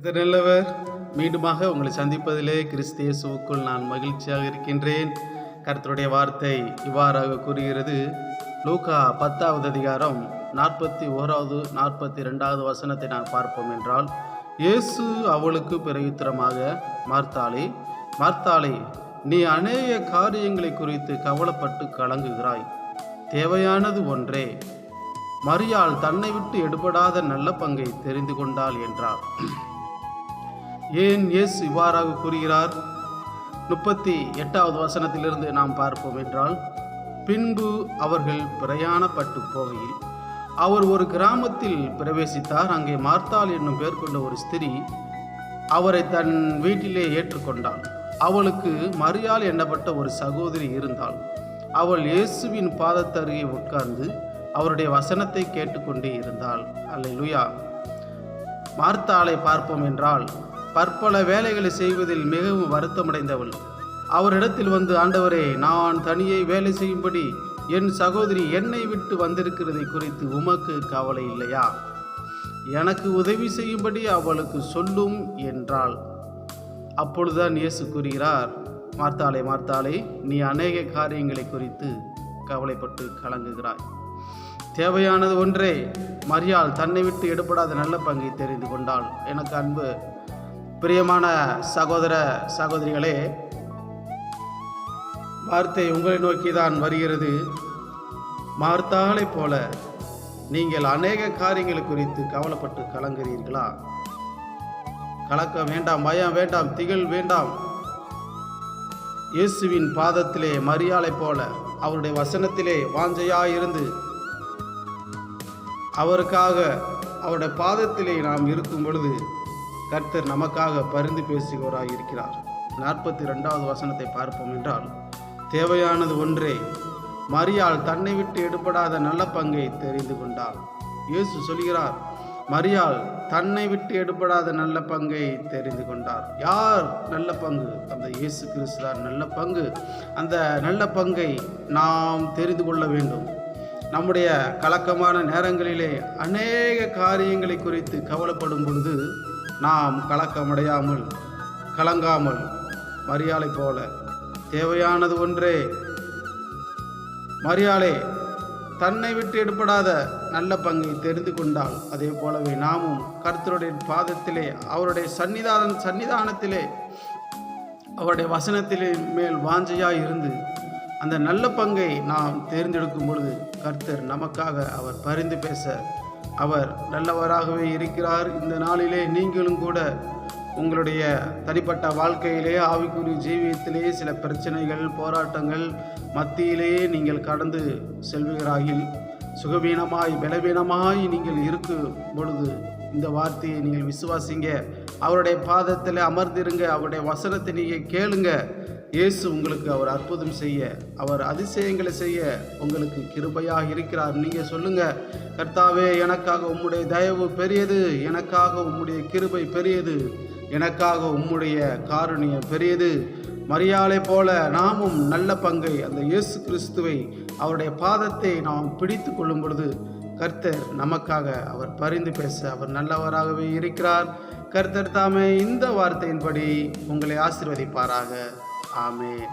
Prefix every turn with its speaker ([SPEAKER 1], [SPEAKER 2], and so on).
[SPEAKER 1] நல்லவர் மீண்டுமாக உங்களை சந்திப்பதிலே கிறிஸ்து இயேசுவுக்குள் நான் மகிழ்ச்சியாக இருக்கின்றேன். கர்த்தருடைய வார்த்தை இவ்வாறாக கூறுகிறது. லூக்கா 10வது அதிகாரம் 41வது 42வது வசனத்தை நான் பார்ப்போம் என்றால், இயேசு அவளுக்கு பிரயுத்தரமாக, மார்த்தாளே மார்த்தாளே, நீ அநேக காரியங்களை குறித்து கவலைப்பட்டு கலங்குகிறாய், தேவையானது ஒன்றே, மரியாள் தன்னை விட்டு எடுபடாத நல்ல பங்கை தெரிந்து கொண்டாள் என்றார். ஏன் இயேசு இவ்வாறாக கூறுகிறார்? 38வது வசனத்திலிருந்து நாம் பார்ப்போம் என்றால், பின்பு அவர்கள் பிரயாணப்பட்டு போகையில் அவர் ஒரு கிராமத்தில் பிரவேசித்தார். அங்கே மார்த்தாள் என்னும் பேர் கொண்ட ஒரு ஸ்திரீ அவரை தன் வீட்டிலே ஏற்றுக்கொண்டாள். அவளுக்கு மரியாள் எண்ணப்பட்ட ஒரு சகோதரி இருந்தாள். அவள் இயேசுவின் பாதத்தருகே உட்கார்ந்து அவருடைய வசனத்தை கேட்டுக்கொண்டே இருந்தாள். அல்லேலூயா. மார்த்தாளை பார்ப்போம் என்றால், பற்பல வேலைகளை செய்வதில் மிகவும் வருத்தமடைந்தவள். அவரிடத்தில் வந்து, ஆண்டவரே, நான் தனியே வேலை செய்யும்படி என் சகோதரி என்னை விட்டு வந்திருக்கிறதை குறித்து உமக்கு கவலை இல்லையா? எனக்கு உதவி செய்யும்படி அவளுக்கு சொல்லும் என்றாள். அப்பொழுதுதான் இயேசு கூறுகிறார், மார்த்தாளே மார்த்தாளே, நீ அநேக காரியங்களை குறித்து கவலைப்பட்டு கலங்குகிறாய், தேவையானது ஒன்றே, மரியாள் தன்னை விட்டு எடுபடாத நல்ல பங்கை தெரிந்து கொண்டாள். எனக்கு அன்பு பிரியமான சகோதர சகோதரிகளே, வார்த்தை உங்களை நோக்கி தான் வருகிறது. மார்த்தாளை போல நீங்கள் அநேக காரியங்கள் குறித்து கவலைப்பட்டு கலங்குகிறீர்களா? கலக்கம் வேண்டாம், பயம் வேண்டாம், திகில் வேண்டாம். இயேசுவின் பாதத்திலே மரியாளை போல அவருடைய வசனத்திலே வாஞ்சையாயிருந்து அவருக்காக அவருடைய பாதத்திலே நாம் இருக்கும் பொழுது கர்த்தர் நமக்காக பரிந்து பேசுகிறவராக இருக்கிறார். 42வது வசனத்தை பார்ப்போம் என்றால், தேவையானது ஒன்றே, மரியாள் தன்னை விட்டு எடுபடாத நல்ல பங்கை தெரிந்து கொண்டாள். இயேசு சொல்கிறார், மரியாள் தன்னை விட்டு எடுபடாத நல்ல பங்கை தெரிந்து கொண்டார். யார் நல்ல பங்கு? அந்த இயேசு கிறிஸ்து தான் நல்ல பங்கு. அந்த நல்ல பங்கை நாம் தெரிந்து கொள்ள வேண்டும். நம்முடைய கலக்கமான நேரங்களிலே அநேக காரியங்களை குறித்து கவலைப்படும் பொழுது நாம் கலக்கமடையாமல் கலங்காமல் மரியாளை போல தேவையானது ஒன்றே, மரியாளே தன்னை விட்டு எடுபடாத நல்ல பங்கை தெரிந்து கொண்டால், அதே போலவே நாமும் கர்த்தருடைய பாதத்திலே அவருடைய சன்னிதானத்திலே அவருடைய வசனத்திலே மேல் வாஞ்சையாய் இருந்து அந்த நல்ல பங்கை நாம் தேர்ந்தெடுக்கும் பொழுது கர்த்தர் நமக்காக அவர் பரிந்து பேச அவர் நல்லவராகவே இருக்கிறார். இந்த நாளிலே நீங்களும் கூட உங்களுடைய தனிப்பட்ட வாழ்க்கையிலே, ஆவிக்குரிய ஜீவியத்திலே சில பிரச்சனைகள், போராட்டங்கள் மத்தியிலேயே நீங்கள் கடந்து செல்வீராகில், சுகவீனமாய் பலவீனமாய் நீங்கள் இருக்கும் பொழுது இந்த வார்த்தையை நீங்கள் விசுவாசிங்க. அவருடைய பாதத்தில் அமர்ந்திருங்க. அவருடைய வசனத்தை நீங்கள் கேளுங்க. இயேசு உங்களுக்கு அவர் அற்புதம் செய்ய, அவர் அதிசயங்களை செய்ய உங்களுக்கு கிருபையாக இருக்கிறார். நீங்கள் சொல்லுங்க, கர்த்தாவே, எனக்காக உம்முடைய தயவு பெரியது, எனக்காக உம்முடைய கிருபை பெரியது, எனக்காக உம்முடைய காருண்யம் பெரியது. மரியாளை போல நாமும் நல்ல பங்கை, அந்த இயேசு கிறிஸ்துவை, அவருடைய பாதத்தை நாம் பிடித்து கொள்ளும் பொழுது கர்த்தர் நமக்காக அவர் பரிந்து பேச அவர் நல்லவராகவே இருக்கிறார். கர்த்தர் தாமே இந்த வார்த்தையின்படி உங்களை ஆசீர்வதிப்பாராக. ஆமென்.